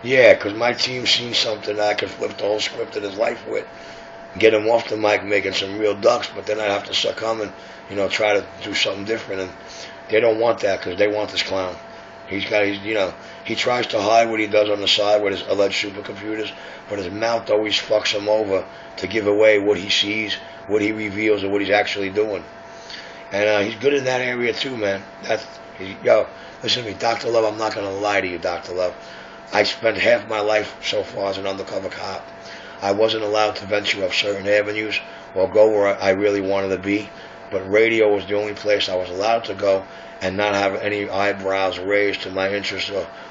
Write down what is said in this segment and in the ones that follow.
Yeah, because my team seen something that I could flip the whole script of his life with. Get him off the mic making some real ducks, but then I'd have to succumb and, try to do something different. And they don't want that because they want this clown. He tries to hide what he does on the side with his alleged supercomputers, but his mouth always fucks him over to give away what he sees, what he reveals, and what he's actually doing. And he's good in that area too, man. Listen to me, Dr. Love, I'm not going to lie to you, Dr. Love. I spent half my life so far as an undercover cop. I wasn't allowed to venture off certain avenues or go where I really wanted to be, but radio was the only place I was allowed to go and not have any eyebrows raised to my interest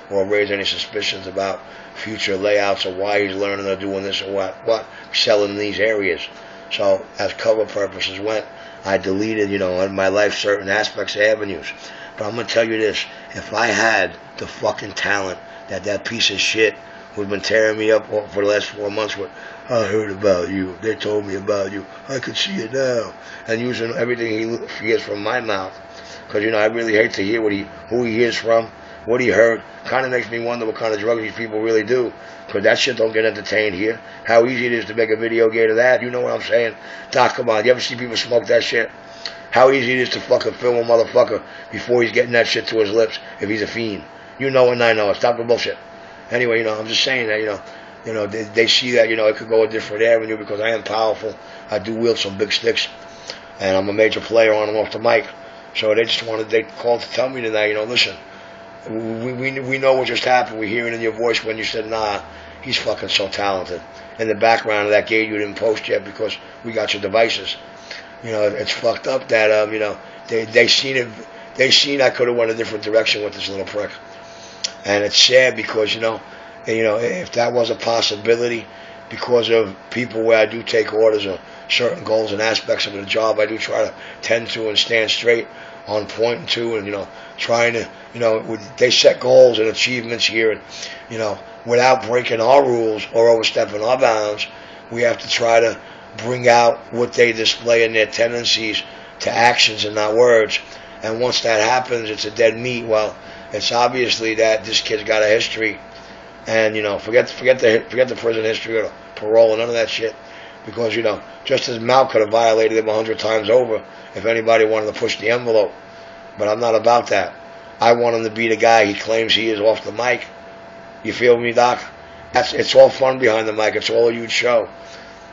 or raise any suspicions about future layouts or why he's learning or doing this or what selling in these areas. So as cover purposes went, I deleted, in my life certain aspects of avenues. But I'm going to tell you this, if I had the fucking talent that piece of shit who's been tearing me up for the last 4 months with, I heard about you, they told me about you, I could see it now, and using everything he hears from my mouth, because, I really hate to hear who he hears from, what he heard. Kind of makes me wonder what kind of drugs these people really do, because that shit don't get entertained here. How easy it is to make a video game of that, you know what I'm saying? Doc, come on, you ever see people smoke that shit? How easy it is to fucking film a motherfucker before he's getting that shit to his lips if he's a fiend. You know and I know it. Stop the bullshit. Anyway, I'm just saying that, they see that, it could go a different avenue because I am powerful. I do wield some big sticks, and I'm a major player on and off the mic. So they called to tell me tonight, listen, we know what just happened. We hear it in your voice when you said, nah, he's fucking so talented. In the background of that gate you didn't post yet because we got your devices. It's fucked up that, they seen I could have went a different direction with this little prick. And it's sad because, if that was a possibility, because of people where I do take orders or certain goals and aspects of the job, I do try to tend to and stand straight on point and to, and, trying to, they set goals and achievements here, and, without breaking our rules or overstepping our bounds, we have to try to bring out what they display in their tendencies to actions and not words. And once that happens, it's a dead meat. Well, it's obviously that this kid's got a history, and forget the prison history or the parole and none of that shit, because just as Mal could have violated him 100 times over if anybody wanted to push the envelope. But I'm not about that. I want him to be the guy he claims he is off the mic. You feel me, Doc? It's all fun behind the mic. It's all a huge show.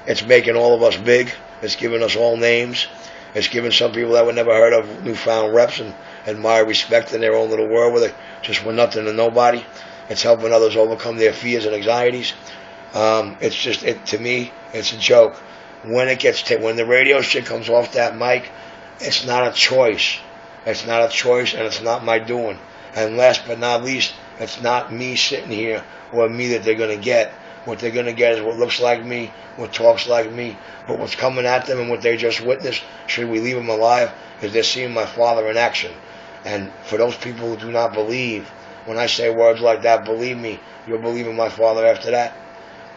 It's making all of us big. It's giving us all names. It's giving some people that were never heard of newfound reps and admire respect in their own little world where they just were nothing and nobody. It's helping others overcome their fears and anxieties. To me, it's a joke. When the radio shit comes off that mic, it's not a choice. It's not a choice, and it's not my doing. And last but not least, it's not me sitting here or me that they're going to get. What they're going to get is what looks like me, what talks like me, but what's coming at them and what they just witnessed, should we leave them alive, is they're seeing my Father in action. And for those people who do not believe, when I say words like that, believe me, you'll believe in my Father after that.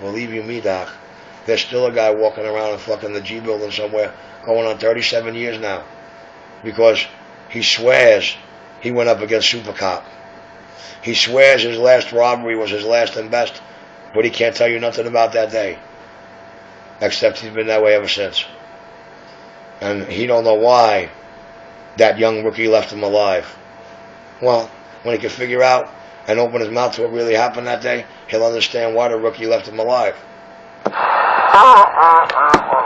Believe you me, Doc. There's still a guy walking around in fucking the G building somewhere, going on 37 years now, because he swears he went up against Super Cop. He swears his last robbery was his last and best, but he can't tell you nothing about that day, except he's been that way ever since. And he don't know why that young rookie left him alive. Well, when he can figure out and open his mouth to what really happened that day, he'll understand why the rookie left him alive.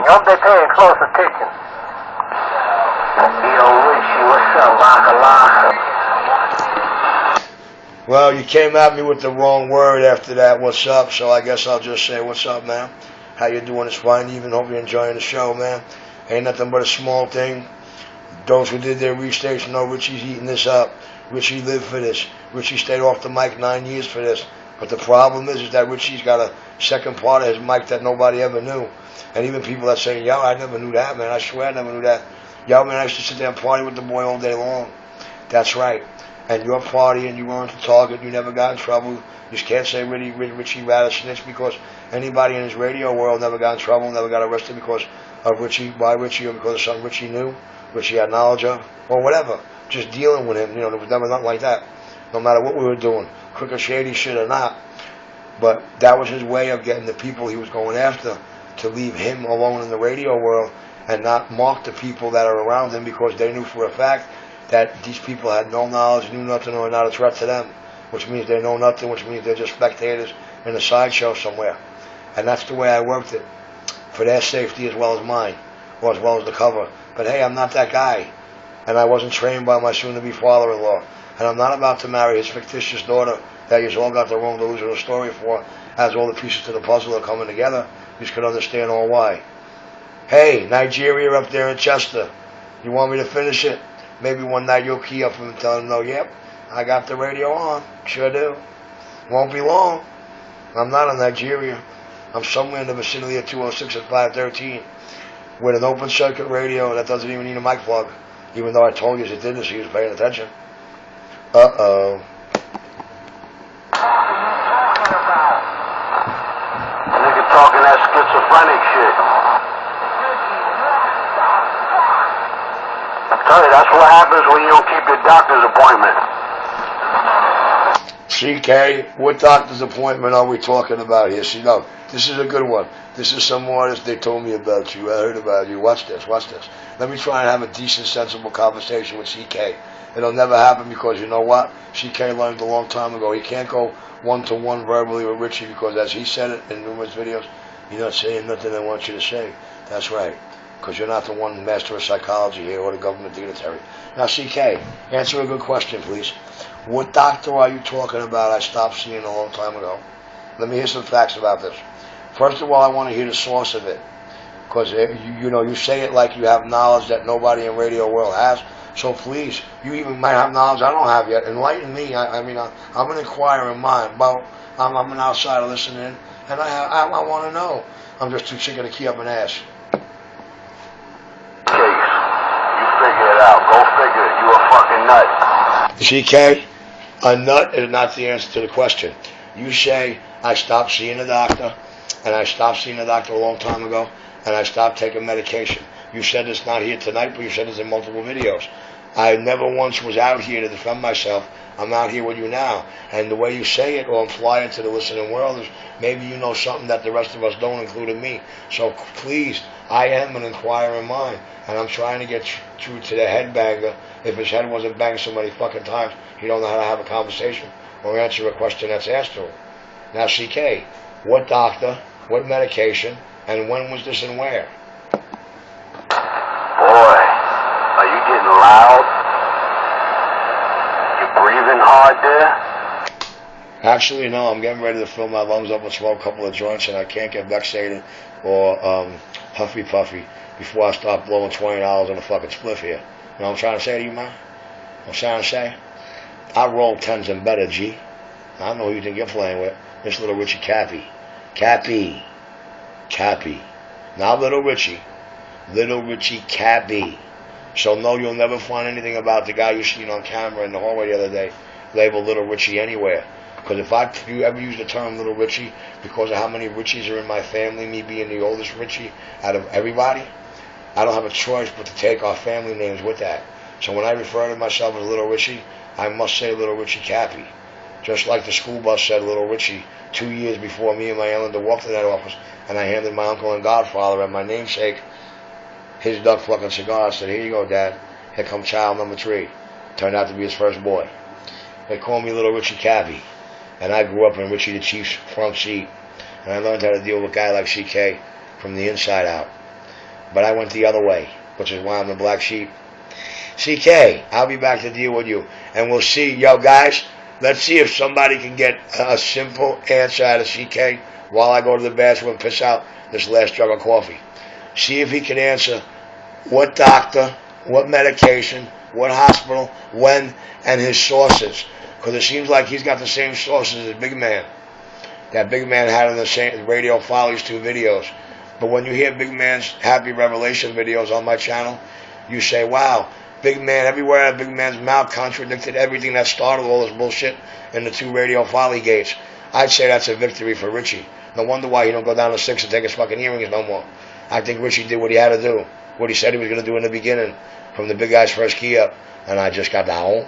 Hope they paying close attention. Yo, Richie, what's up, Laka? Well, you came at me with the wrong word after that, what's up, so I guess I'll just say, what's up, man? How you doing? It's fine, even hope you're enjoying the show, man. Ain't nothing but a small thing. Those who did their research know Richie's eating this up. Richie lived for this. Richie stayed off the mic 9 years for this. But the problem is that Richie's got a second part of his mic that nobody ever knew. And even people that say, yo, I never knew that, man. I swear I never knew that. Yo, man, I used to sit there and party with the boy all day long. That's right. And you're partying, you weren't the target, you never got in trouble. You just can't say Richie rather snitch because anybody in his radio world never got in trouble, never got arrested because of Richie, by Richie, or because of something Richie knew, Richie had knowledge of, or whatever. Just dealing with him, there was never nothing like that. no matter what we were doing, crooked, shady shit or not. But that was his way of getting the people he was going after to leave him alone in the radio world and not mock the people that are around him, because they knew for a fact that these people had no knowledge, knew nothing, or not a threat to them, which means they know nothing, which means they're just spectators in a sideshow somewhere. And that's the way I worked it, for their safety as well as mine, or as well as the cover. But hey, I'm not that guy, and I wasn't trained by my soon-to-be father-in-law, and I'm not about to marry his fictitious daughter that you've all got the wrong delusional story for, as all the pieces to the puzzle are coming together. You could understand all why. Hey, Nigeria up there in Chester, you want me to finish it? Maybe one night you'll key up and tell them, no, yep, I got the radio on. Sure do. Won't be long. I'm not in Nigeria. I'm somewhere in the vicinity of 206 and 513 with an open circuit radio that doesn't even need a mic plug, even though I told you it didn't, so you was paying attention. Uh-oh. Nigga talking that schizophrenic shit. I tell you, that's what happens when you don't keep your doctor's appointment. CK, what doctor's appointment are we talking about here? See, no, this is a good one. This is some artist, they told me about you. I heard about you. Watch this, watch this. Let me try and have a decent, sensible conversation with CK. It'll never happen because you know what? CK learned a long time ago. He can't go one-to-one verbally with Richie because, as he said it in numerous videos, you're not saying nothing I want you to say. That's right, because you're not the one master of psychology here or the government dignitary. Now, CK, answer a good question, please. What doctor are you talking about I stopped seeing a long time ago? Let me hear some facts about this. First of all, I want to hear the source of it, because you say it like you have knowledge that nobody in radio world has. So please, you even might have knowledge I don't have yet. Enlighten me. I'm an inquiring mind. But I'm an outsider listening, and I want to know. I'm just too chicken to key up and ask. Case, you figure it out. Go figure it. You a fucking nut. CK, a nut is not the answer to the question. You say I stopped seeing a doctor, and I stopped seeing a doctor a long time ago, and I stopped taking medication. You said it's not here tonight, but you said it's in multiple videos. I never once was out here to defend myself. I'm out here with you now. And the way you say it or imply it to the listening world is maybe you know something that the rest of us don't, including me. So please, I am an inquiring mind, and I'm trying to get through to the headbanger. If his head wasn't banged so many fucking times, he don't know how to have a conversation or answer a question that's asked to him. Now, CK, what doctor, what medication, and when was this and where? Boy, are you getting loud? You breathing hard there? Actually, no, I'm getting ready to fill my lungs up and smoke a couple of joints, and I can't get vexated or huffy puffy before I start blowing $20 on a fucking spliff here. You know what I'm trying to say to you, man? I'm trying to say, I roll 10s and better, G. I don't know who you think you're playing with. This little Richie Cappy. Cappy. Not little Richie. Little Richie Cappy. So no, you'll never find anything about the guy you seen on camera in the hallway the other day labeled Little Richie anywhere. Because if you ever use the term Little Richie because of how many Richies are in my family, me being the oldest Richie out of everybody, I don't have a choice but to take our family names with that. So when I refer to myself as Little Richie, I must say Little Richie Cappy. Just like the school bus said Little Richie 2 years before me and my Ellender walked to that office, and I handed my uncle and godfather and my namesake his duck fucking cigar. I said, here you go, Dad. Here comes child number 3. Turned out to be his first boy. They call me Little Richie Cappy. And I grew up in Richie the Chief's front seat. And I learned how to deal with a guy like CK from the inside out. But I went the other way, which is why I'm the black sheep. CK, I'll be back to deal with you. And we'll see. Yo, guys, let's see if somebody can get a simple answer out of CK while I go to the bathroom and piss out this last jug of coffee. See if he can answer what doctor, what medication, what hospital, when, and his sources. Because it seems like he's got the same sources as Big Man. That Big Man had in the same Radio Follies 2 videos. But when you hear Big Man's Happy Revelation videos on my channel, you say, wow, Big Man, everywhere out of Big Man's mouth contradicted everything that started all this bullshit in the 2 Radio Folly gates. I'd say that's a victory for Richie. No wonder why he don't go down to 6 and take his fucking hearings no more. I think Richie did what he had to do, what he said he was going to do in the beginning, from the big guy's first key up, and I just got down.